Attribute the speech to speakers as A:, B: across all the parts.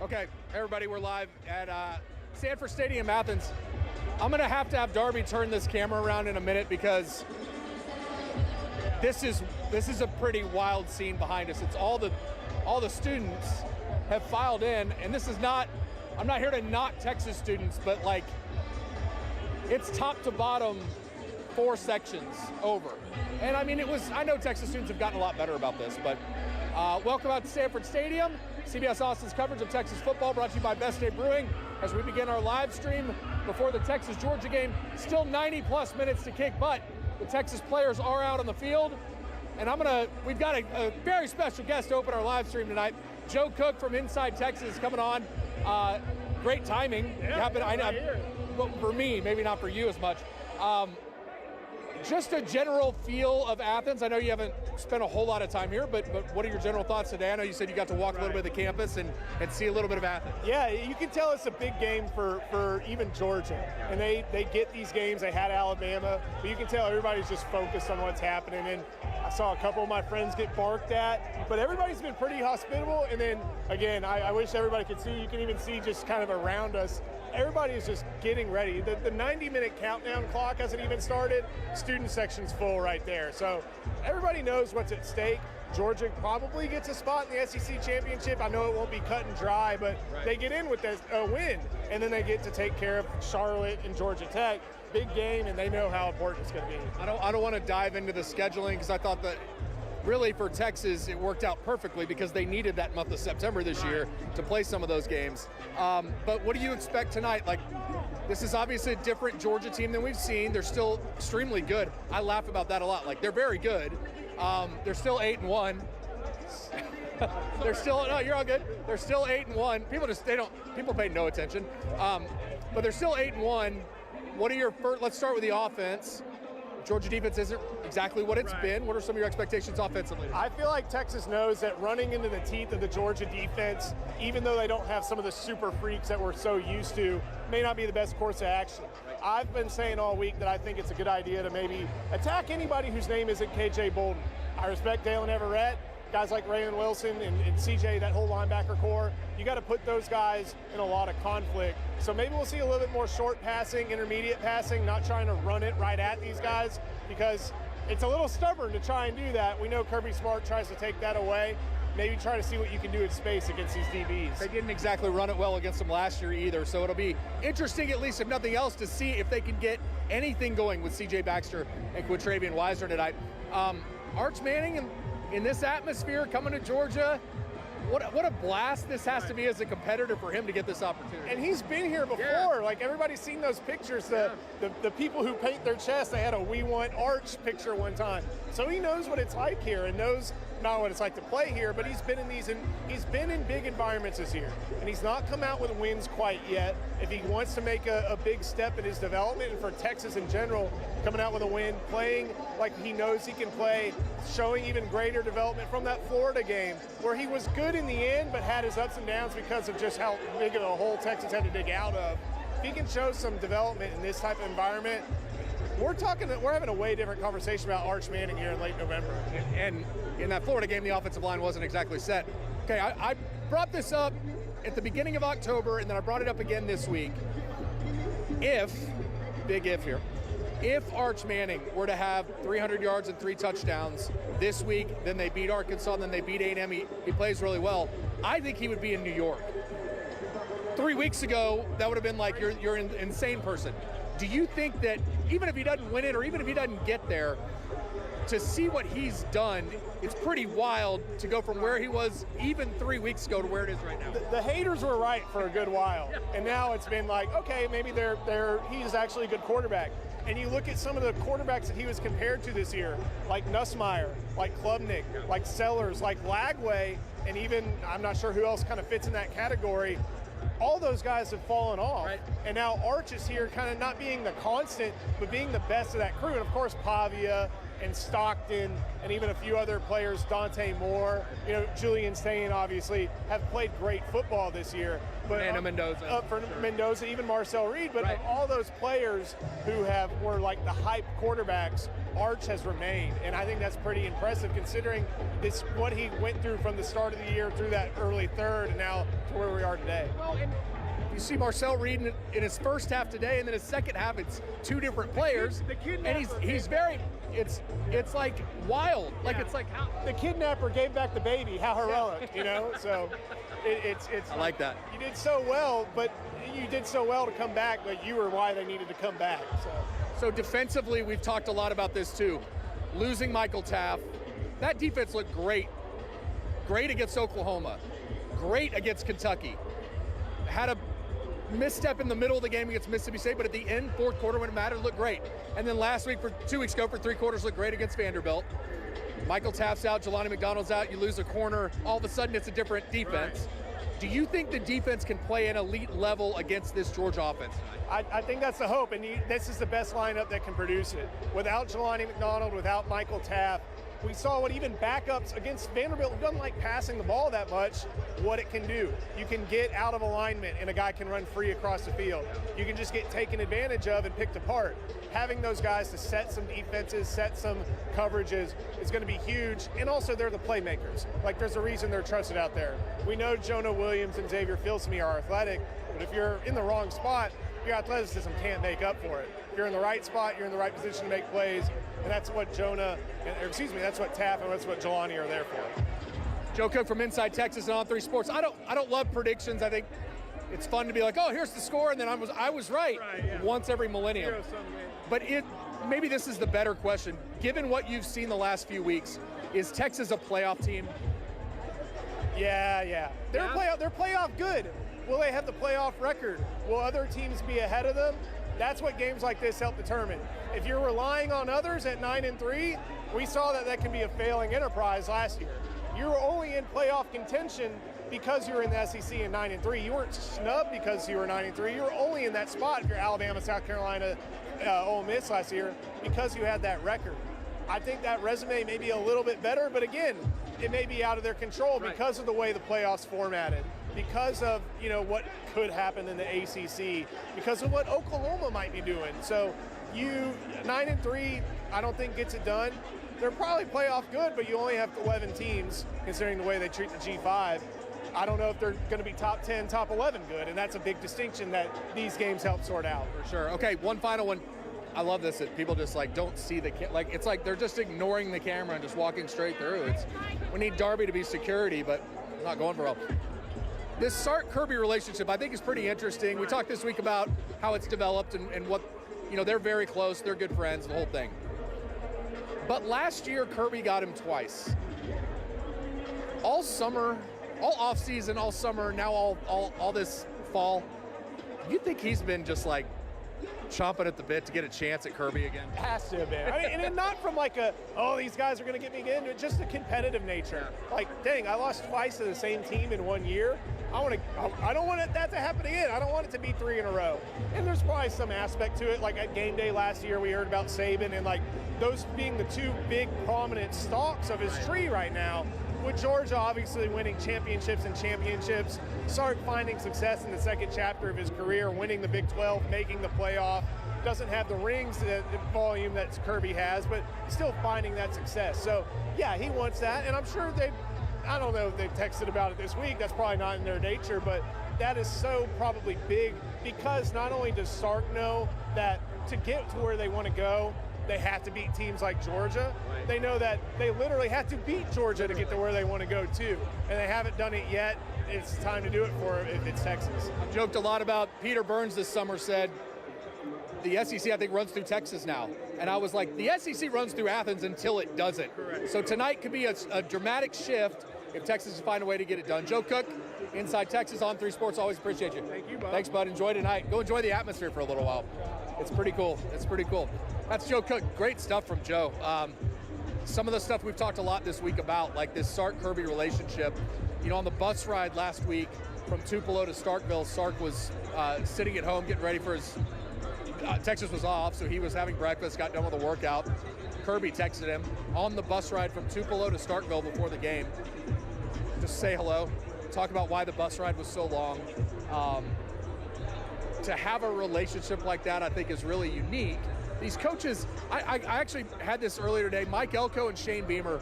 A: Okay, everybody, we're live at Sanford Stadium, Athens. I'm gonna have to have Darby turn this camera around in a minute because this is a pretty wild scene behind us. It's all the students have filed in, and this is not. I'm not here to knock Texas students, but like it's top to bottom 4 sections over. And I mean, I know Texas students have gotten a lot better about this, but welcome out to Sanford Stadium. CBS Austin's coverage of Texas football brought to you by Best Day Brewing as we begin our live stream before the Texas-Georgia game. Still 90-plus minutes to kick butt. The Texas players are out on the field. And we've got a very special guest to open our live stream tonight. Joe Cook from Inside Texas coming on. Great timing. But for me, maybe not for you as much. Just a general feel of Athens. I know you haven't spent a whole lot of time here, but what are your general thoughts today? I know you said you got to walk a little bit of the campus and see a little bit of Athens.
B: Yeah, you can tell it's a big game for even Georgia. And they get these games. They had Alabama, but you can tell everybody's just focused on what's happening. And I saw a couple of my friends get barked at, but everybody's been pretty hospitable. And then, again, I wish everybody could see. You can even see just kind of around us. Everybody is just getting ready. The 90-minute countdown clock hasn't even started. Student section's full right there. So everybody knows what's at stake. Georgia probably gets a spot in the SEC championship. I know it won't be cut and dry, but they get in with a win, and then they get to take care of Charlotte and Georgia Tech. Big game, and they know how important it's going to be.
A: I don't want to dive into the scheduling because I thought that really for Texas it worked out perfectly because they needed that month of September this year to play some of those games. But what do you expect tonight? Like, this is obviously a different Georgia team than we've seen. They're still extremely good. I laugh about that a lot. Like, they're very good. They're still 8-1. They're still, no, you're all good. They're still 8-1. People pay no attention. But they're still 8-1. What are your first, let's start with the offense. Georgia defense isn't exactly what it's been. What are some of your expectations offensively?
B: I feel like Texas knows that running into the teeth of the Georgia defense, even though they don't have some of the super freaks that we're so used to, may not be the best course of action. I've been saying all week that I think it's a good idea to maybe attack anybody whose name isn't KJ Bolden. I respect Dalen Everett, guys like Raymond Wilson and CJ, that whole linebacker core. You got to put those guys in a lot of conflict. So maybe we'll see a little bit more short passing, intermediate passing, not trying to run it right at these guys because it's a little stubborn to try and do that. We know Kirby Smart tries to take that away. Maybe try to see what you can do in space against these DBs.
A: They didn't exactly run it well against them last year either, so it'll be interesting, at least if nothing else, to see if they can get anything going with C.J. Baxter and Quintravian Wisner tonight. Arch Manning in this atmosphere coming to Georgia, what a blast this has to be as a competitor for him to get this opportunity.
B: And he's been here before. Yeah. Like, everybody's seen those pictures. The people who paint their chest, they had a "We Want Arch" picture one time. So he knows what it's like here and knows not what it's like to play here, but he's been in big environments this year. And he's not come out with wins quite yet. If he wants to make a big step in his development, and for Texas in general, coming out with a win, playing like he knows he can play, showing even greater development from that Florida game where he was good in the end but had his ups and downs because of just how big of a hole Texas had to dig out of. If he can show some development in this type of environment, we're having a way different conversation about Arch Manning here in late November.
A: And in that Florida game, the offensive line wasn't exactly set. Okay, I brought this up at the beginning of October, and then I brought it up again this week. Big if here, if Arch Manning were to have 300 yards and 3 touchdowns this week, then they beat Arkansas, then they beat A&M, he plays really well, I think he would be in New York. 3 weeks ago, that would have been like, you're an insane person. Do you think that even if he doesn't win it or even if he doesn't get there, to see what he's done, it's pretty wild to go from where he was even 3 weeks ago to where it is right now?
B: The haters were right for a good while, and now it's been like, okay, maybe he's actually a good quarterback. And you look at some of the quarterbacks that he was compared to this year, like Nussmeier, like Klubnik, like Sellers, like Lagway, and even, I'm not sure who else kind of fits in that category. All those guys have fallen off. Right. And now Arch is here kind of not being the constant, but being the best of that crew. And of course, Pavia and Stockton and even a few other players, Dante Moore, Julian Stain obviously have played great football this year. But Mendoza, even Marcel Reed. But of all those players who were like the hype quarterbacks, Arch has remained, and I think that's pretty impressive considering what he went through from the start of the year through that early third and now to where we are today.
A: Well, and you see Marcel Reed in his first half today, and then his second half, it's two different players, and he's very, it's like wild. Yeah. Like, it's like how
B: the kidnapper gave back the baby. How heroic, you know? So it's
A: I like that.
B: You did so well, but you did so well to come back, but you were why they needed to come back.
A: So defensively, we've talked a lot about this too. Losing Michael Taft, that defense looked great. Great against Oklahoma. Great against Kentucky. Had a misstep in the middle of the game against Mississippi State, but at the end, fourth quarter when it mattered, looked great. And then last week, 2 weeks ago, for 3 quarters, looked great against Vanderbilt. Michael Taft's out, Jelani McDonald's out, you lose a corner, all of a sudden it's a different defense. Right. Do you think the defense can play an elite level against this Georgia offense tonight?
B: I think that's the hope, and this is the best lineup that can produce it. Without Jelani McDonald, without Michael Taft, we saw what even backups against Vanderbilt, who doesn't like passing the ball that much, what it can do. You can get out of alignment and a guy can run free across the field. You can just get taken advantage of and picked apart. Having those guys to set some defenses, set some coverages is going to be huge. And also they're the playmakers. Like, there's a reason they're trusted out there. We know Jonah Williams and Xavier Filsamy are athletic, but if you're in the wrong spot, your athleticism can't make up for it. If you're in the right spot, you're in the right position to make plays, and that's what that's what Taft and that's what Jelani are there for.
A: Joe Cook from Inside Texas and On3 Sports. I don't love predictions. I think it's fun to be like, oh, here's the score, and then I was right once every millennium. But maybe this is the better question. Given what you've seen the last few weeks, is Texas a playoff team?
B: Yeah. They're playoff good. Will they have the playoff record? Will other teams be ahead of them? That's what games like this help determine. If you're relying on others at 9-3, we saw that can be a failing enterprise last year. You were only in playoff contention because you were in the SEC at 9-3. You weren't snubbed because you were 9-3. You were only in that spot if you're Alabama, South Carolina, Ole Miss last year because you had that record. I think that resume may be a little bit better, but again, it may be out of their control because of the way the playoffs formatted, because of what could happen in the ACC, because of what Oklahoma might be doing. So 9-3, I don't think gets it done. They're probably playoff good, but you only have 11 teams considering the way they treat the G5. I don't know if they're going to be top 10, top 11 good, and that's a big distinction that these games help sort out.
A: For sure. Okay, one final one. I love this, that people just don't see it's like they're just ignoring the camera and just walking straight through. We need Darby to be security, but it's not going for well. This Sark-Kirby relationship, I think, is pretty interesting. We talked this week about how it's developed and what, they're very close, they're good friends, the whole thing. But last year, Kirby got him twice. All summer, all off-season, all summer, now all this fall, you think he's been just chomping at the bit to get a chance at Kirby again?
B: Has to have been. And not from these guys are going to get me again, just a competitive nature. Dang, I lost twice to the same team in 1 year. I don't want that to happen again. I don't want it to be 3 in a row. And there's probably some aspect to it. Like at game day last year, we heard about Saban and those being the 2 big prominent stalks of his tree right now. With Georgia obviously winning championships, Sark finding success in the second chapter of his career, winning the Big 12, making the playoff, doesn't have the rings, the volume that Kirby has, but still finding that success. So yeah, he wants that, and I'm sure I don't know if they've texted about it this week, that's probably not in their nature, but that is so probably big because not only does Sark know that to get to where they want to go, they have to beat teams like Georgia. Right. They know that they literally have to beat Georgia to get to where they want to go too. And they haven't done it yet. It's time to do it for if it's Texas.
A: I've joked a lot about Peter Burns this summer said the SEC, I think, runs through Texas now. And I was like, the SEC runs through Athens until it doesn't.
B: Correct.
A: So tonight could be a dramatic shift if Texas can find a way to get it done. Joe Cook, Inside Texas, On3 Sports, always appreciate you.
B: Thank you, bud.
A: Thanks, bud. Enjoy tonight. Go enjoy the atmosphere for a little while. It's pretty cool. That's Joe Cook. Great stuff from Joe. Some of the stuff we've talked a lot this week about, like this Sark-Kirby relationship. On the bus ride last week from Tupelo to Starkville, Sark was sitting at home getting ready for his Texas was off, so he was having breakfast, got done with a workout. Kirby texted him on the bus ride from Tupelo to Starkville before the game. Just say hello, talk about why the bus ride was so long. To have a relationship like that, I think, is really unique these coaches, I actually had this earlier today, Mike Elko and Shane Beamer.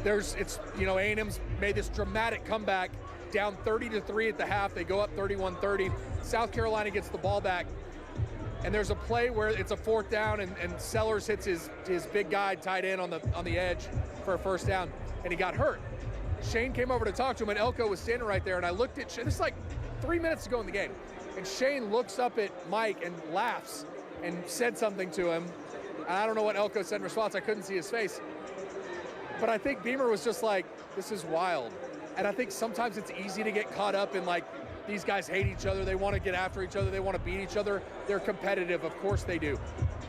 A: A&M's made this dramatic comeback, down 30-3 at the half. They go up 31-30. South Carolina gets the ball back, and there's a play where it's a 4th down, and Sellers hits his big guy tight end on the edge for a 1st down, and he got hurt. Shane came over to talk to him, and Elko was standing right there, and I looked at Shane. This is like 3 minutes to go in the game, and Shane looks up at Mike and laughs and said something to him. And I don't know what Elko said in response. I couldn't see his face. But I think Beamer was just like, this is wild. And I think sometimes it's easy to get caught up in, like, these guys hate each other. They want to get after each other. They want to beat each other. They're competitive. Of course they do.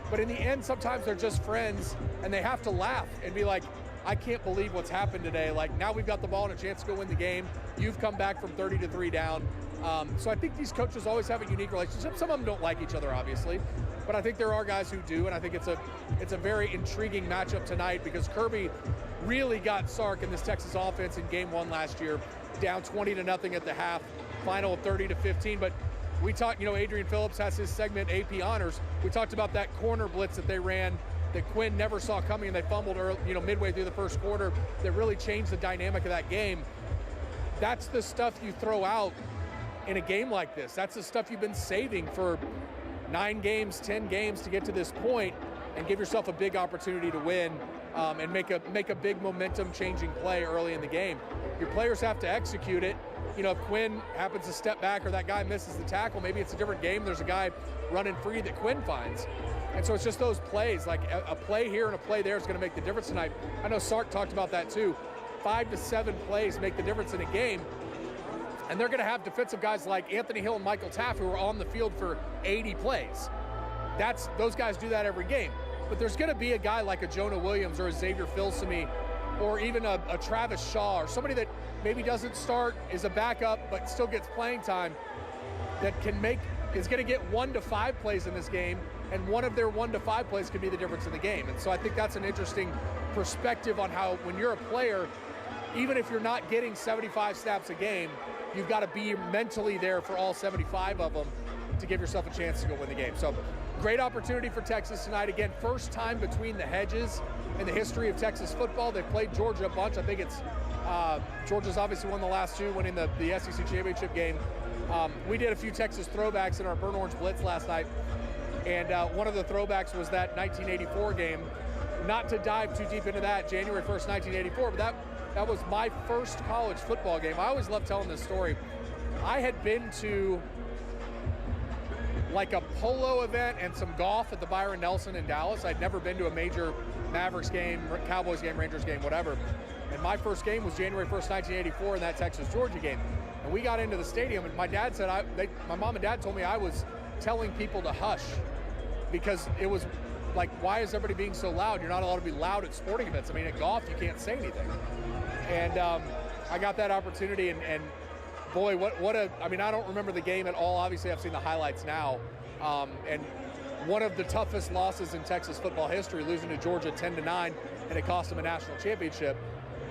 A: But in the end, sometimes they're just friends, and they have to laugh and be like, I can't believe what's happened today. Like, now we've got the ball and a chance to go win the game. You've come back from 30-3 down. So I think these coaches always have a unique relationship. Some of them don't like each other, obviously, but I think there are guys who do, and I think it's a very intriguing matchup tonight because Kirby really got Sark in this Texas offense in game 1 last year, down 20-0 at the half, final of 30-15. But we talked, Adrian Phillips has his segment AP Honors. We talked about that corner blitz that they ran that Quinn never saw coming, and they fumbled early, midway through the first quarter, that really changed the dynamic of that game. That's the stuff you throw out in a game like this. That's the stuff you've been saving for 9 games, 10 games to get to this point and give yourself a big opportunity to win and make a big momentum-changing play early in the game. Your players have to execute it. If Quinn happens to step back or that guy misses the tackle, maybe it's a different game. There's a guy running free that Quinn finds. And so it's just those plays, like a play here and a play there is going to make the difference tonight. I know Sark talked about that too. 5 to 7 plays make the difference in a game. And they're going to have defensive guys like Anthony Hill and Michael Taff who are on the field for 80 plays. Those guys do that every game. But there's going to be a guy like a Jonah Williams or a Xavier Filsaime or even a Travis Shaw or somebody that maybe doesn't start, is a backup, but still gets playing time, that is going to get 1 to 5 plays in this game, and one of their 1 to 5 plays could be the difference in the game. And so I think that's an interesting perspective on how, when you're a player, even if you're not getting 75 snaps a game, you've got to be mentally there for all 75 of them to give yourself a chance to go win the game. So great opportunity for Texas tonight. Again, first time between the hedges in the history of Texas football. They've played Georgia a bunch. I think it's Georgia's obviously won the last 2, winning the SEC championship game. We did a few Texas throwbacks in our Burn Orange Blitz last night, and one of the throwbacks was that 1984 game. Not to dive too deep into that, January 1st, 1984, but that was my first college football game. I always love telling this story. I had been to like a polo event and some golf at the Byron Nelson in Dallas. I'd never been to a major Mavericks game, Cowboys game, Rangers game, whatever. And my first game was January 1st, 1984 in that Texas-Georgia game. And we got into the stadium, and my dad said, my mom and dad told me I was telling people to hush because it was like, why is everybody being so loud? You're not allowed to be loud at sporting events. I mean, at golf, you can't say anything. And I got that opportunity, and boy, I don't remember the game at all. Obviously, I've seen the highlights now. And one of the toughest losses in Texas football history, losing to Georgia 10-9, and it cost them a national championship.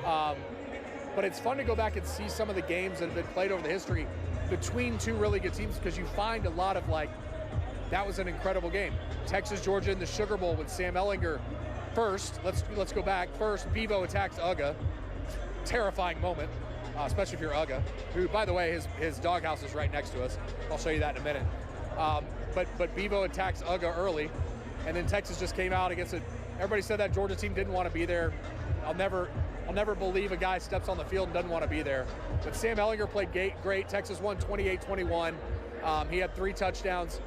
A: But it's fun to go back and see some of the games that have been played over the history between 2 really good teams, because you find a lot of that was an incredible game. Texas, Georgia in the Sugar Bowl with Sam Ehlinger first. Let's go back. First, Bevo attacks Uga. Terrifying moment, especially if you're Uga, who, by the way, his doghouse is right next to us. I'll show you that in a minute. But Bevo attacks Uga early, and then Texas just came out against it. Everybody said that Georgia team didn't want to be there. I'll never believe a guy steps on the field and doesn't want to be there. But Sam Ehlinger played great. Texas won 28-21. He had 3 touchdowns.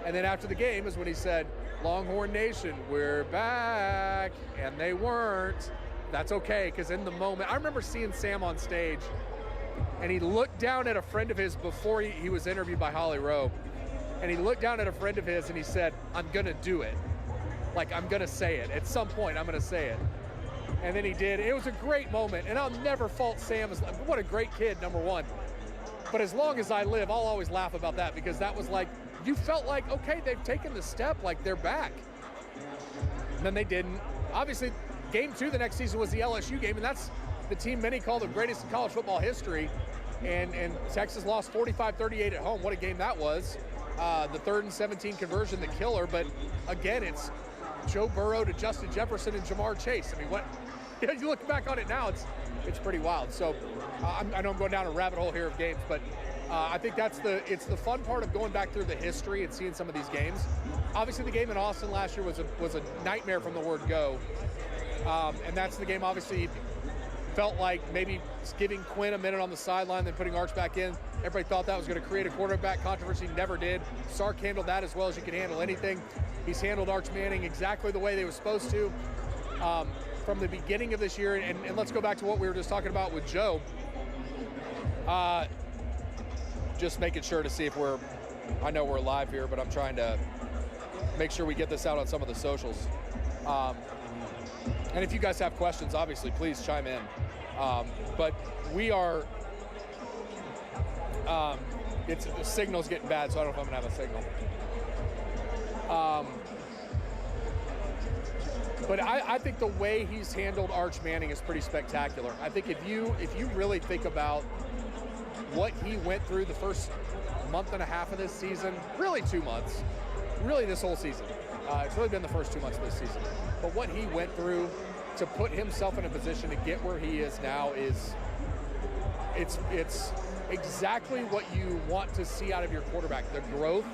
A: And then after the game is when he said, Longhorn Nation, we're back. And they weren't. That's okay, because in the moment, I remember seeing Sam on stage, and he looked down at a friend of his before he was interviewed by Holly Rowe. And he looked down at a friend of his and he said, I'm going to do it. Like, I'm going to say it. At some point, I'm going to say it. And then he did. It was a great moment, and I'll never fault Sam. What a great kid, number one. But as long as I live, I'll always laugh about that, because that was like, you felt like, okay, they've taken the step, like they're back. And then they didn't. Obviously, game 2 the next season was the LSU game, and that's the team many call the greatest in college football history. And Texas lost 45-38 at home. What a game that was. the 3rd and 17 conversion, the killer. But again, it's Joe Burrow to Justin Jefferson and Jamar Chase. I mean, what you look back on it now, it's pretty wild. So I know I'm going down a rabbit hole here of games, but I think it's the fun part of going back through the history and seeing some of these games. Obviously, the game in Austin last year was a nightmare from the word go, and that's the game. Obviously, felt like maybe giving Quinn a minute on the sideline, then putting Arch back in. Everybody thought that was going to create a quarterback controversy. Never did. Sark handled that as well as you can handle anything. He's handled Arch Manning exactly the way they were supposed to from the beginning of this year. And let's go back to what we were just talking about with Joe. Just making sure to see if I know we're live here, but I'm trying to make sure we get this out on some of the socials. And if you guys have questions, obviously, please chime in. But we are, the signal's getting bad, so I don't know if I'm gonna have a signal. But I think the way he's handled Arch Manning is pretty spectacular. I think if you really think about what he went through the first month and a half of this season, really 2 months, really this whole season. It's really been the first 2 months of this season. But what he went through to put himself in a position to get where he is now it's exactly what you want to see out of your quarterback, the growth.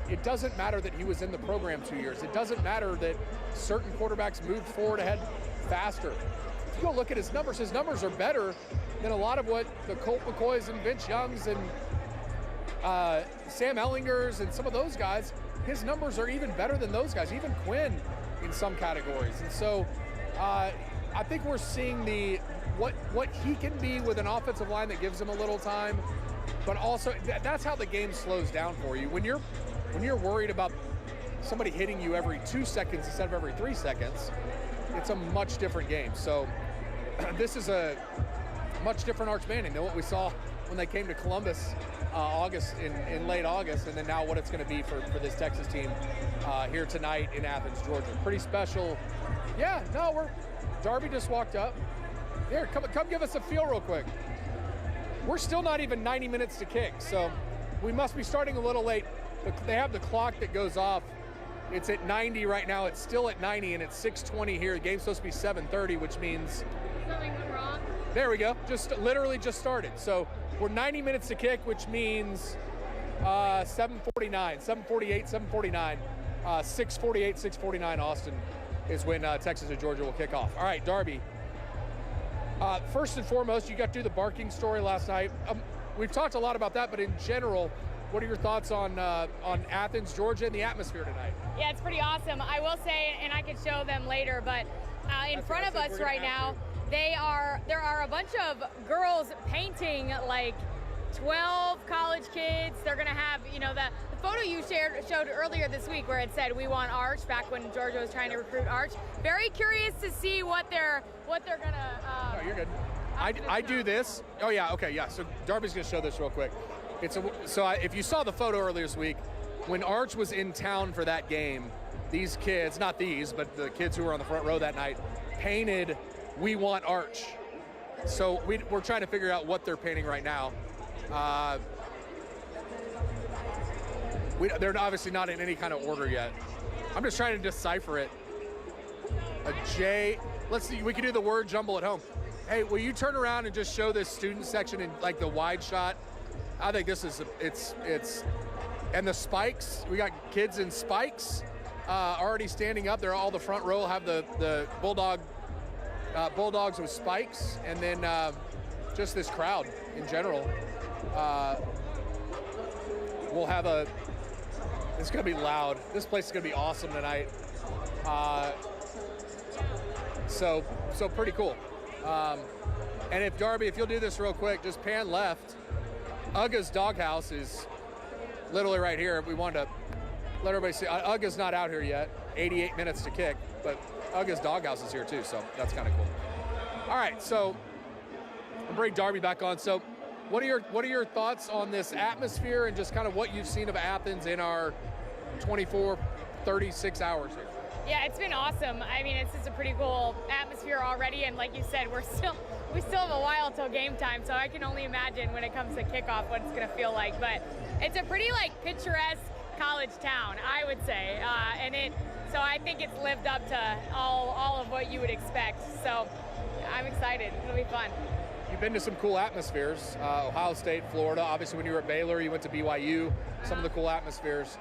A: It doesn't matter that he was in the program 2 years. It doesn't matter that certain quarterbacks moved forward ahead faster. If you go look at his numbers are better than a lot of what the Colt McCoys and Vince Youngs and Sam Ellingers and some of those guys, his numbers are even better than those guys, even Quinn in some categories. And so I think we're seeing what he can be with an offensive line that gives him a little time, but also that's how the game slows down for you. When you're worried about somebody hitting you every 2 seconds instead of every 3 seconds, it's a much different game. So this is a much different Arch Manning than what we saw when they came to Columbus in late August, and then now what it's going to be for this Texas team here tonight in Athens, Georgia. Pretty special. Yeah, no, Darby just walked up. Here, come give us a feel real quick. We're still not even 90 minutes to kick, so we must be starting a little late. They have the clock that goes off. It's at 90 right now. It's still at 90, and it's 6:20 here. The game's supposed to be 7:30, which means
C: something went wrong.
A: There we go. Literally just started. So we're 90 minutes to kick, which means 7:49, 7:48, 7:49, 6:48, 6:49 Austin is when Texas and Georgia will kick off. All right, Darby. First and foremost, you got to do the barking story last night. We've talked a lot about that, but in general, what are your thoughts on Athens, Georgia, and the atmosphere tonight?
C: Yeah, it's pretty awesome. I will say, and I can show them later, but in front of us right now, there are a bunch of girls painting, like 12 college kids. They're going to have, the photo you showed earlier this week where it said, "We want Arch," back when Georgia was trying to recruit Arch. Very curious to see what they're going to...
A: No, you're good. I do this. Oh, yeah, okay, yeah. So Darby's going to show this real quick. If you saw the photo earlier this week, when Arch was in town for that game, these kids, not these, but the kids who were on the front row that night, painted "We want Arch." So we're trying to figure out what they're painting right now. They're obviously not in any kind of order yet. I'm just trying to decipher it. A J. Let's see. We can do the word jumble at home. Hey, will you turn around and just show this student section in like the wide shot? I think this is it's and the spikes. We got kids in spikes already standing up. They're all the front row have the Bulldogs with spikes, and then just this crowd in general. We'll have it's going to be loud. This place is going to be awesome tonight. So pretty cool. And if Darby, if you'll do this real quick, just pan left. Ugga's Doghouse is literally right here. We wanted to let everybody see. Ugga's not out here yet. 88 minutes to kick, but Ugga's Doghouse is here too, so that's kind of cool. All right, so I'll bring Darby back on. So what are your thoughts on this atmosphere and just kind of what you've seen of Athens in our 24, 36 hours here?
C: Yeah, it's been awesome. I mean, it's just a pretty cool atmosphere already, and like you said, we're we still have a while till game time, so I can only imagine when it comes to kickoff what it's going to feel like. But it's a pretty picturesque college town, I would say, so I think it's lived up to all of what you would expect. So I'm excited. It'll be fun.
A: You've been to some cool atmospheres, Ohio State, Florida. Obviously, when you were at Baylor, you went to BYU. Some of the cool atmospheres.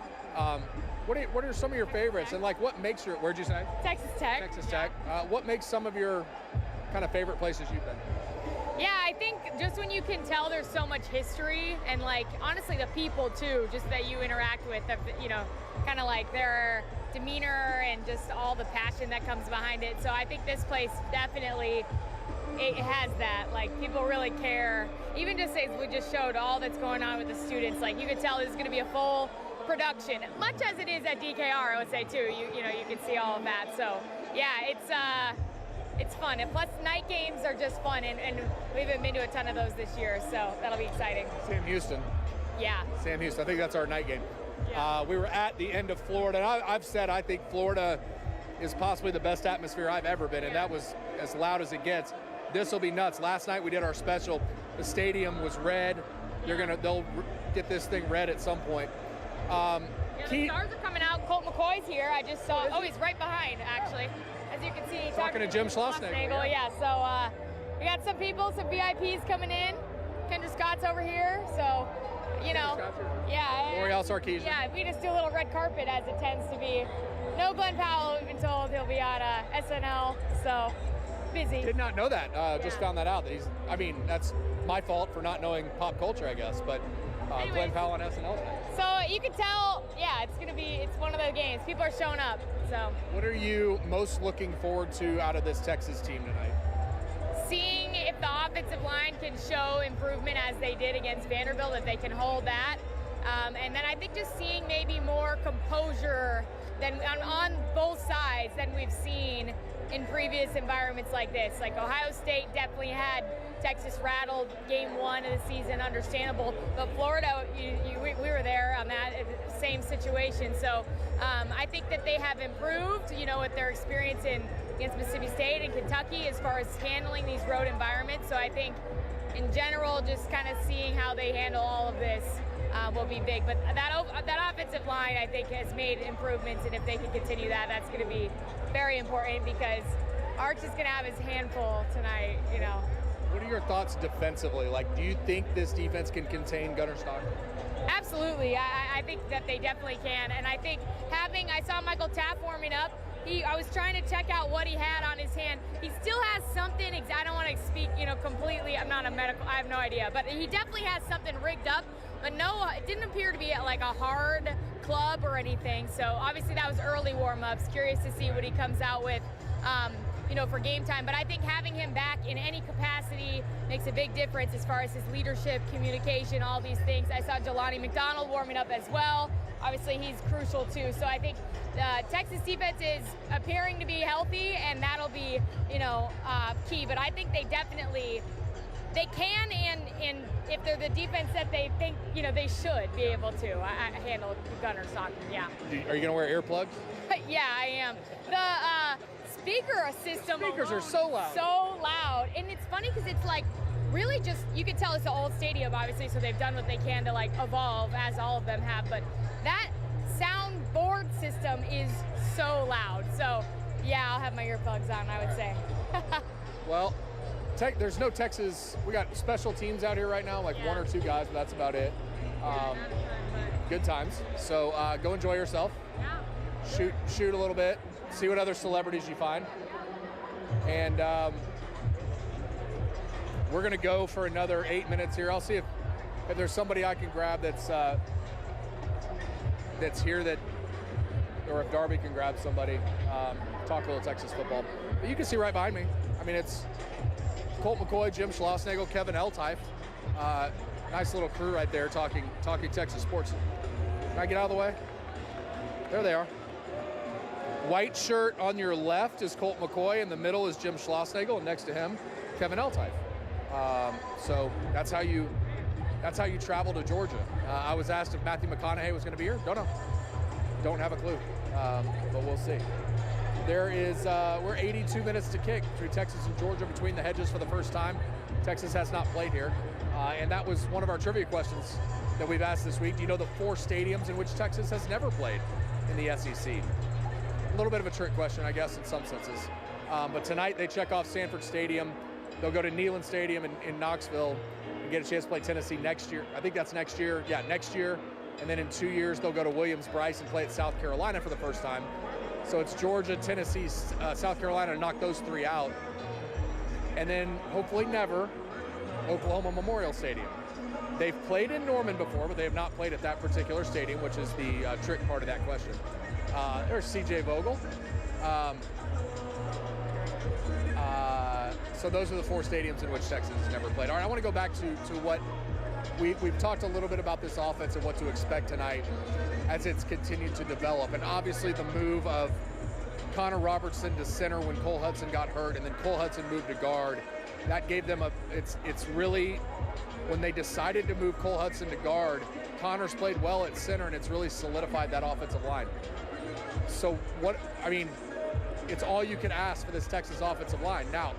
A: What are some of your favorites? And what makes where'd you say?
C: Texas Tech.
A: Texas Tech. What makes some of your kind of favorite places you've been?
C: Yeah, I think just when you can tell there's so much history and honestly the people too, just that you interact with, kind of their demeanor and just all the passion that comes behind it. So I think this place definitely, it has that. People really care. Even just as we just showed all that's going on with the students, you could tell this is going to be a full production, much as it is at DKR, I would say too. You can see all of that. So yeah, it's fun. And plus night games are just fun, and we haven't been to a ton of those this year, so that'll be exciting.
A: Sam Houston.
C: Yeah.
A: Sam Houston. I think that's our night game.
C: Yeah.
A: We were at the end of Florida, and I've said I think Florida is possibly the best atmosphere I've ever been in. That was as loud as it gets. This will be nuts. Last night we did our special. The stadium was red. They'll get this thing red at some point.
C: The stars are coming out. Colt McCoy's here. I just saw. Oh, he's right behind, actually. As you can see,
A: talking to Jim Schlossnagle.
C: Yeah. So we got some people, some VIPs coming in. Kendra Scott's over here. So, yeah.
A: L'Oreal Sarkeesian.
C: Yeah, we just do a little red carpet as it tends to be. No Glenn Powell. We've been told he'll be on SNL. So busy.
A: Did not know that. Just found that out. That that's my fault for not knowing pop culture, I guess. But Glenn Powell on SNL.
C: So you can tell, it's one of those games. People are showing up. So.
A: What are you most looking forward to out of this Texas team tonight?
C: Seeing if the offensive line can show improvement as they did against Vanderbilt, if they can hold that. And then I think just seeing maybe more composure than on both sides than we've seen in previous environments like this. Ohio State definitely had Texas rattled game one of the season, understandable. But Florida, we were there on that same situation. So I think that they have improved, with their experience against Mississippi State and Kentucky as far as handling these road environments. So I think in general, just kind of seeing how they handle all of this will be big. But that offensive line, I think, has made improvements, and if they can continue that, that's going to be very important because Arch is going to have his handful tonight,
A: What are your thoughts defensively? Do you think this defense can contain Gunnar Stockton?
C: Absolutely. I think that they definitely can. And I think I saw Michael Taft warming up. I was trying to check out what he had on his hand. He still has something, I don't want to speak, completely, I'm not a medical, I have no idea. But he definitely has something rigged up. But no, it didn't appear to be a hard club or anything. So obviously that was early warm-ups. Curious to see what he comes out with. For game time. But I think having him back in any capacity makes a big difference as far as his leadership, communication, all these things. I saw Jelani McDonald warming up as well. Obviously, he's crucial too. So I think Texas defense is appearing to be healthy, and that'll be, key. But I think they can, and if they're the defense that they think, they should be able to handle Gunnar Stockton. Yeah.
A: Are you going to wear earplugs?
C: Yeah, I am. The speaker system
A: speakers are so loud.
C: So loud. And it's funny because it's really just, you can tell it's an old stadium, obviously, so they've done what they can to evolve, as all of them have. But that soundboard system is so loud. So, yeah, I'll have my earplugs on, I would say.
A: Well, there's no Texas. We got special teams out here right now, one or two guys, but that's about it. Good times. So go enjoy yourself. Yeah. Shoot a little bit. See what other celebrities you find. And we're going to go for another 8 minutes here. I'll see if there's somebody I can grab that's here or if Darby can grab somebody, talk a little Texas football. But you can see right behind me. It's Colt McCoy, Jim Schlossnagle, Kevin Eltife. Nice little crew right there talking Texas sports. Can I get out of the way? There they are. White shirt on your left is Colt McCoy. In the middle is Jim Schlossnagle, and next to him, Kevin Eltife. So that's how you travel to Georgia. I was asked if Matthew McConaughey was going to be here. Don't know. Don't have a clue, but we'll see. We're 82 minutes to kick between Texas and Georgia, between the hedges for the first time. Texas has not played here, and that was one of our trivia questions that we've asked this week. Do you know the 4 stadiums in which Texas has never played in the SEC? A little bit of a trick question, I guess, in some senses. But tonight they check off Sanford Stadium. They'll go to Neyland Stadium in Knoxville and get a chance to play Tennessee next year. I think that's next year. Yeah, next year. And then in 2 years, they'll go to Williams-Brice and play at South Carolina for the first time. So it's Georgia, Tennessee, South Carolina to knock those 3 out. And then, hopefully never, Oklahoma Memorial Stadium. They've played in Norman before, but they have not played at that particular stadium, which is the trick part of that question. There's CJ Vogel. So those are the 4 stadiums in which Texas has never played. All right, I want to go back to what we've talked a little bit about this offense and what to expect tonight as it's continued to develop. And obviously the move of Connor Robertson to center when Cole Hudson got hurt, and then Cole Hudson moved to guard. That gave them it's really, when they decided to move Cole Hudson to guard, Connor's played well at center, and it's really solidified that offensive line. So it's all you can ask for this Texas offensive line. Now,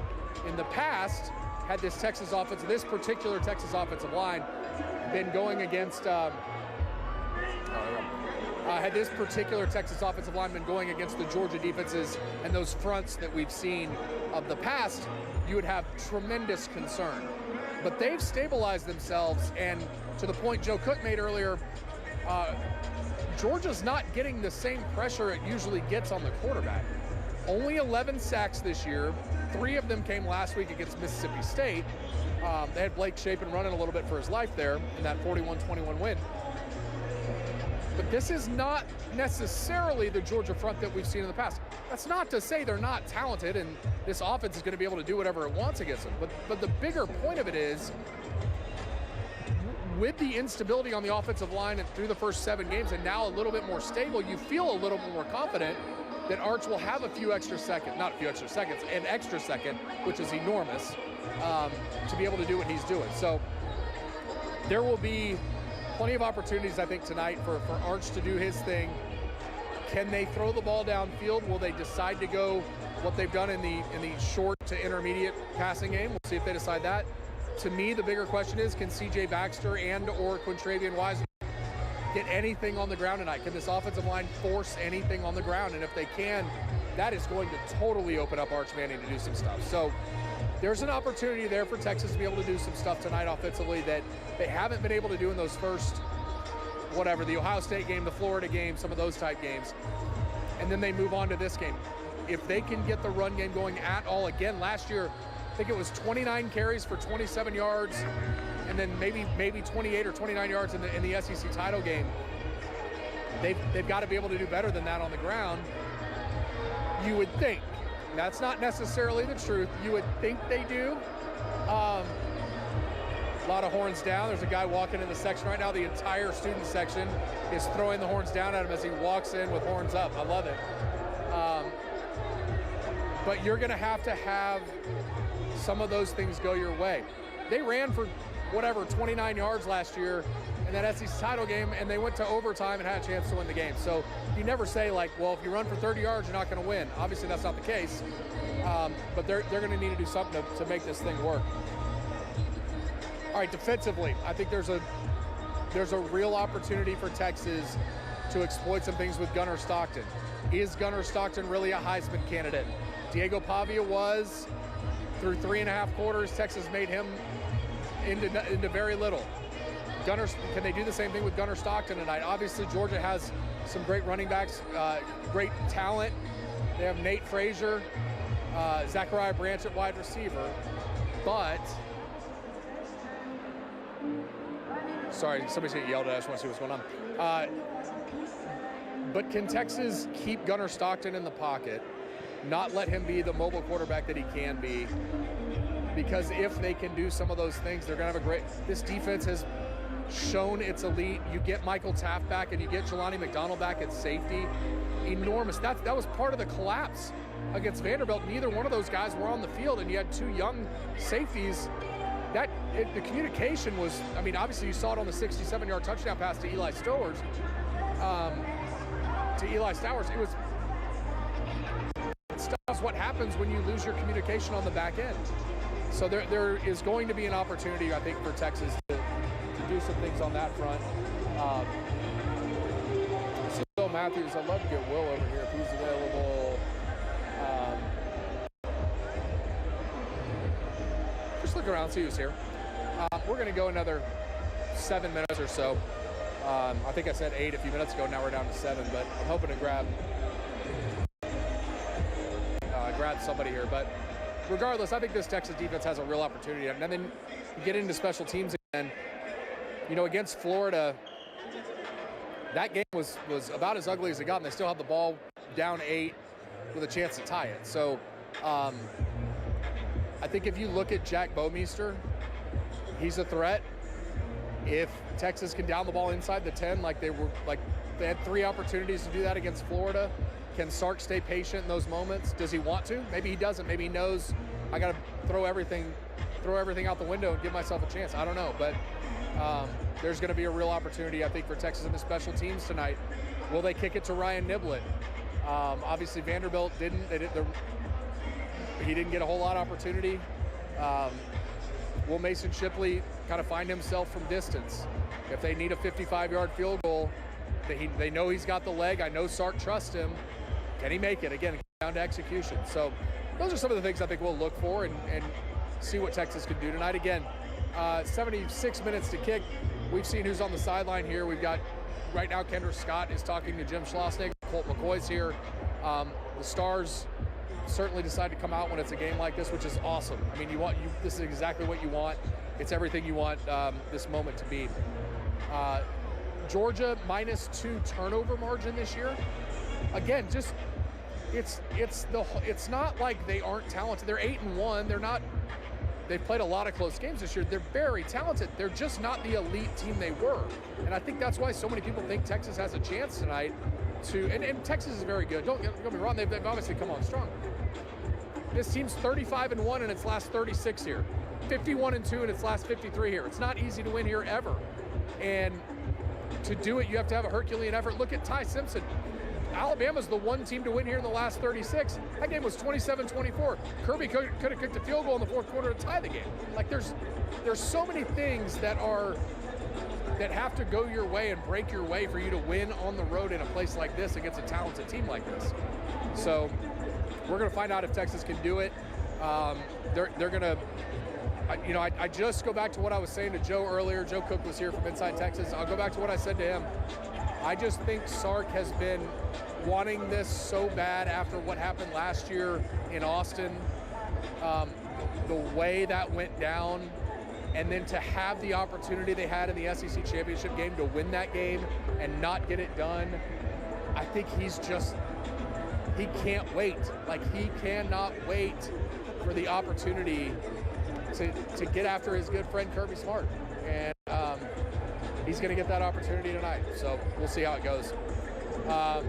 A: in the past, had this particular Texas offensive line been going against, had this particular Texas offensive line been going against the Georgia defenses and those fronts that we've seen of the past, you would have tremendous concern. But they've stabilized themselves, and to the point Joe Cook made earlier, Georgia's not getting the same pressure it usually gets on the quarterback. Only 11 sacks this year. 3 of them came last week against Mississippi State. They had Blake Shapen running a little bit for his life there in that 41-21 win. But this is not necessarily the Georgia front that we've seen in the past. That's not to say they're not talented and this offense is going to be able to do whatever it wants against them. But the bigger point of it is, with the instability on the offensive line and through the first 7 games and now a little bit more stable, you feel a little more confident that Arch will have an extra second, which is enormous, to be able to do what he's doing. So there will be plenty of opportunities, I think, tonight for Arch to do his thing. Can they throw the ball downfield? Will they decide to go what they've done in the short to intermediate passing game? We'll see if they decide that. To me, the bigger question is, can C.J. Baxter and/or Quintravian Wise get anything on the ground tonight? Can this offensive line force anything on the ground? And if they can, that is going to totally open up Arch Manning to do some stuff. So there's an opportunity there for Texas to be able to do some stuff tonight offensively that they haven't been able to do in those first, the Ohio State game, the Florida game, some of those type games. And then they move on to this game. If they can get the run game going at all again, last year, I think it was 29 carries for 27 yards, and then maybe 28 or 29 yards in the SEC title game. They've got to be able to do better than that on the ground, you would think. That's not necessarily the truth. You would think they do. A lot of horns down. There's a guy walking in the section right now. The entire student section is throwing the horns down at him as he walks in with horns up. I love it. But you're going to have some of those things go your way. They ran for 29 yards last year in that SEC title game, and they went to overtime and had a chance to win the game. So you never say, if you run for 30 yards, you're not going to win. Obviously, that's not the case. But they're going to need to do something to make this thing work. All right, defensively, I think there's a real opportunity for Texas to exploit some things with Gunnar Stockton. Is Gunnar Stockton really a Heisman candidate? Diego Pavia was. Through 3.5 quarters, Texas made him into very little. Can they do the same thing with Gunnar Stockton tonight? Obviously, Georgia has some great running backs, great talent. They have Nate Frazier, Zachariah Branch at wide receiver. But, sorry, somebody's getting yelled at. I just want to see what's going on. But can Texas keep Gunnar Stockton in the pocket, not let him be the mobile quarterback that he can be? Because if they can do some of those things, they're going to have this defense has shown it's elite. You get Michael Taft back and you get Jelani McDonald back at safety. Enormous. That was part of the collapse against Vanderbilt. Neither one of those guys were on the field, and you had 2 young safeties. The communication was, obviously you saw it on the 67-yard touchdown pass to Eli Stowers. It was is what happens when you lose your communication on the back end. So there is going to be an opportunity, I think, for Texas to do some things on that front. So Will Matthews, I'd love to get Will over here if he's available. Just look around, see who's here. We're going to go another 7 minutes or so. I think I said 8 a few minutes ago. Now we're down to 7, but I'm hoping to grab somebody here. But regardless, I think this Texas defense has a real opportunity. And then you get into special teams again. You know, against Florida, that game was about as ugly as it got, and they still had the ball down 8 with a chance to tie it. So I think if you look at Jack Bomeister, he's a threat. If Texas can down the ball inside the 10 like they had 3 opportunities to do that against Florida, can Sark stay patient in those moments? Does he want to? Maybe he doesn't. Maybe he knows I got to throw everything out the window and give myself a chance. I don't know, but there's going to be a real opportunity, I think, for Texas in the special teams tonight. Will they kick it to Ryan Niblett? Obviously, Vanderbilt didn't. He didn't get a whole lot of opportunity. Will Mason Shipley kind of find himself from distance? If they need a 55-yard field goal, they know he's got the leg. I know Sark trusts him. Can he make it? Again, down to execution. So those are some of the things I think we'll look for and see what Texas can do tonight. Again, 76 minutes to kick. We've seen who's on the sideline here. We've got, right now, Kendra Scott is talking to Jim Schlossnick. Colt McCoy's here. The Stars certainly decide to come out when it's a game like this, which is awesome. I mean, this is exactly what you want. It's everything you want this moment to be. Georgia -2 turnover margin this year. Again, just it's not like they aren't talented. They're 8-1. They've played a lot of close games this year. They're very talented. They're just not the elite team they were. And I think that's why so many people think Texas has a chance tonight and Texas is very good. Don't get me wrong, they've obviously come on strong. This team's 35-1 in its last 36 here. 51-2 in its last 53 here. It's not easy to win here ever. And to do it, you have to have a Herculean effort. Look at Ty Simpson. Alabama's the one team to win here in the last 36. That game was 27-24. Kirby could have kicked a field goal in the fourth quarter to tie the game. Like there's so many things that have to go your way and break your way for you to win on the road in a place like this against a talented team like this. So we're going to find out if Texas can do it. They're going to, I just go back to what I was saying to Joe earlier. Joe Cook was here from Inside Texas. I'll go back to what I said to him. I just think Sark has been wanting this so bad after what happened last year in Austin, the way that went down, and then to have the opportunity they had in the SEC championship game to win that game and not get it done. I think he can't wait. Like, he cannot wait for the opportunity to get after his good friend Kirby Smart. And he's going to get that opportunity tonight. So we'll see how it goes. I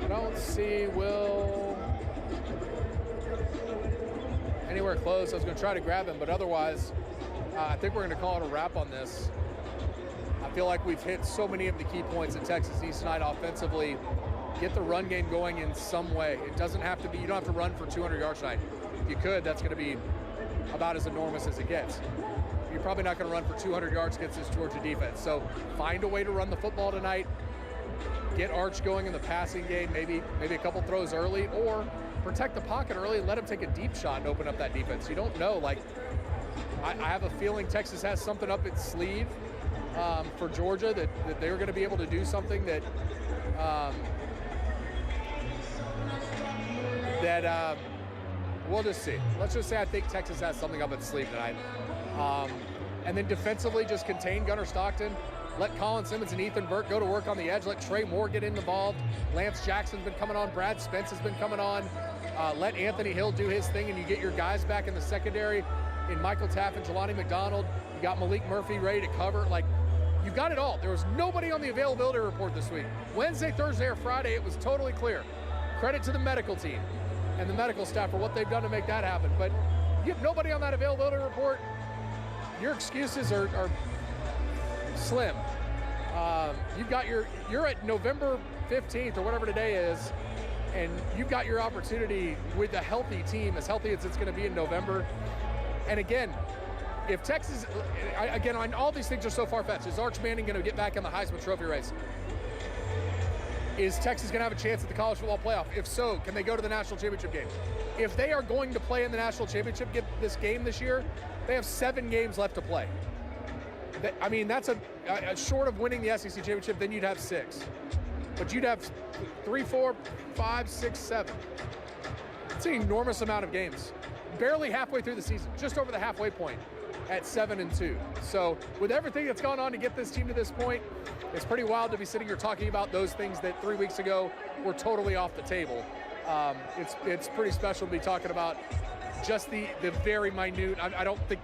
A: don't see Will anywhere close. I was going to try to grab him, but otherwise, I think we're going to call it a wrap on this. I feel like we've hit so many of the key points in Texas East tonight offensively. Get the run game going in some way. It doesn't have to be, you don't have to run for 200 yards tonight. If you could, that's going to be about as enormous as it gets. You're probably not going to run for 200 yards against this Georgia defense. So find a way to run the football tonight. Get Arch going in the passing game, maybe a couple throws early, or protect the pocket early and let him take a deep shot and open up that defense. You don't know. Like, I have a feeling Texas has something up its sleeve for Georgia that they're going to be able to do something that we'll just see. Let's just say I think Texas has something up its sleeve tonight. And then defensively, just contain Gunnar Stockton. Let Colin Simmons and Ethan Burke go to work on the edge. Let Trey Moore get involved. Lance Jackson's been coming on. Brad Spence has been coming on. Let Anthony Hill do his thing, and you get your guys back in the secondary in Michael Taff and Jelani McDonald. You got Malik Murphy ready to cover. Like, you got it all. There was nobody on the availability report this week. Wednesday, Thursday, or Friday, it was totally clear. Credit to the medical team and the medical staff for what they've done to make that happen. But you have nobody on that availability report, your excuses are slim. You've got you're at November 15th or whatever today is. And you've got your opportunity with a healthy team, as healthy as it's going to be in November. And again, if Texas, again, all these things are so far-fetched. Is Arch Manning going to get back in the Heisman Trophy race? Is Texas going to have a chance at the college football playoff? If so, can they go to the national championship game? If they are going to play in the national championship game this year, they have 7 games left to play. I mean, that's a short of winning the SEC championship, then you'd have 6. But you'd have 3, 4, 5, 6, 7. It's an enormous amount of games. Barely halfway through the season, just over the halfway point at 7-2. So with everything that's gone on to get this team to this point, it's pretty wild to be sitting here talking about those things that 3 weeks ago were totally off the table. It's pretty special to be talking about just the very minute. I don't think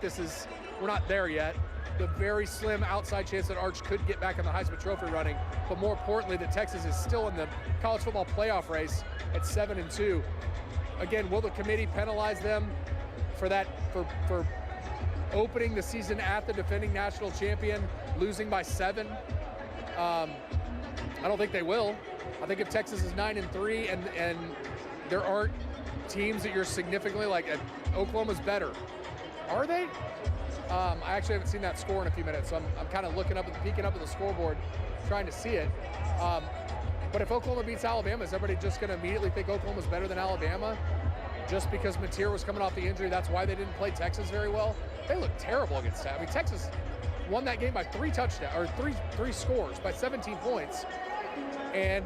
A: we're not there yet. The very slim outside chance that Arch could get back in the Heisman Trophy running, but more importantly, that Texas is still in the college football playoff race at 7-2. Again, will the committee penalize them for that, for opening the season at the defending national champion, losing by 7? I don't think they will. I think if Texas is 9-3 and there aren't teams that you're significantly like, Oklahoma's better. Are they? I actually haven't seen that score in a few minutes, so I'm kind of peeking up at the scoreboard, trying to see it. But if Oklahoma beats Alabama, is everybody just going to immediately think Oklahoma's better than Alabama? Just because Mateer was coming off the injury, that's why they didn't play Texas very well? They looked terrible against that. I mean, Texas won that game by 3 touchdowns, or three scores by 17 points. And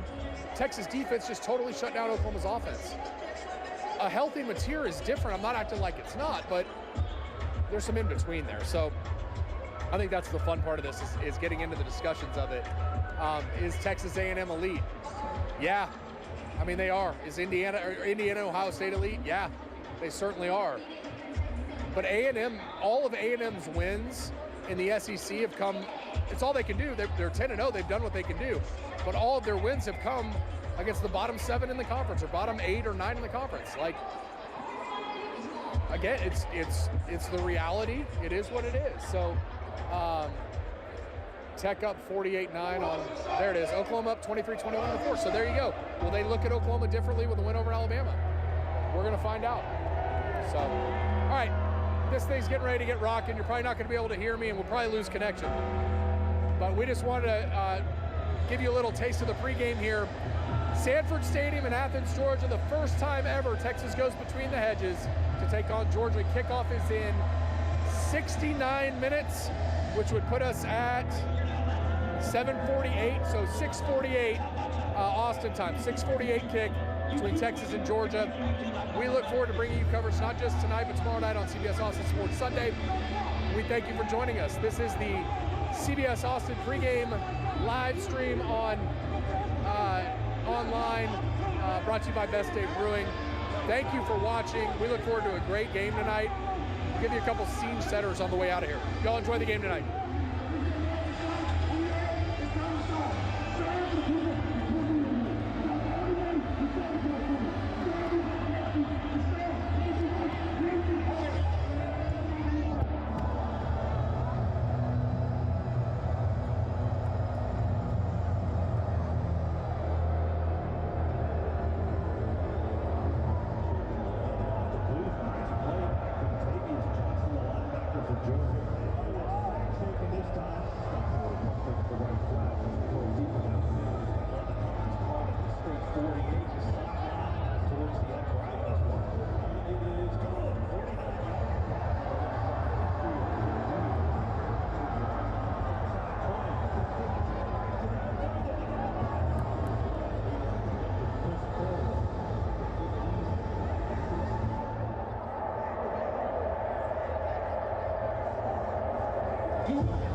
A: Texas defense just totally shut down Oklahoma's offense. A healthy Mateer is different. I'm not acting like it's not, but there's some in between there. So I think that's the fun part of this is getting into the discussions of it. Is Texas A&M elite? Yeah. I mean, they are. Is Indiana Ohio State elite? Yeah, they certainly are. But A&M, all of A&M's wins in the SEC have come, it's all they can do. They're 10-0, they've done what they can do. But all of their wins have come against the bottom 7 in the conference, or bottom 8 or 9 in the conference. Like, again, it's the reality. It is what it is. So, Tech up 48-9 on, there it is, Oklahoma up 23-21 in the 4th. So there you go. Will they look at Oklahoma differently with a win over Alabama? We're going to find out. So, all right, this thing's getting ready to get rocking. You're probably not going to be able to hear me, and we'll probably lose connection. But we just wanted to give you a little taste of the pregame here. Sanford Stadium in Athens, Georgia, the first time ever Texas goes between the hedges to take on Georgia. Kickoff is in 69 minutes, which would put us at 7:48, so 6:48 Austin time, 6:48 kick between Texas and Georgia. We look forward to bringing you coverage not just tonight, but tomorrow night on CBS Austin Sports Sunday. We thank you for joining us. This is the CBS Austin pregame live stream on online, brought to you by Best Day Brewing. Thank you for watching. We look forward to a great game tonight. We'll give you a couple scene setters on the way out of here. Y'all enjoy the game tonight.
D: Thank you.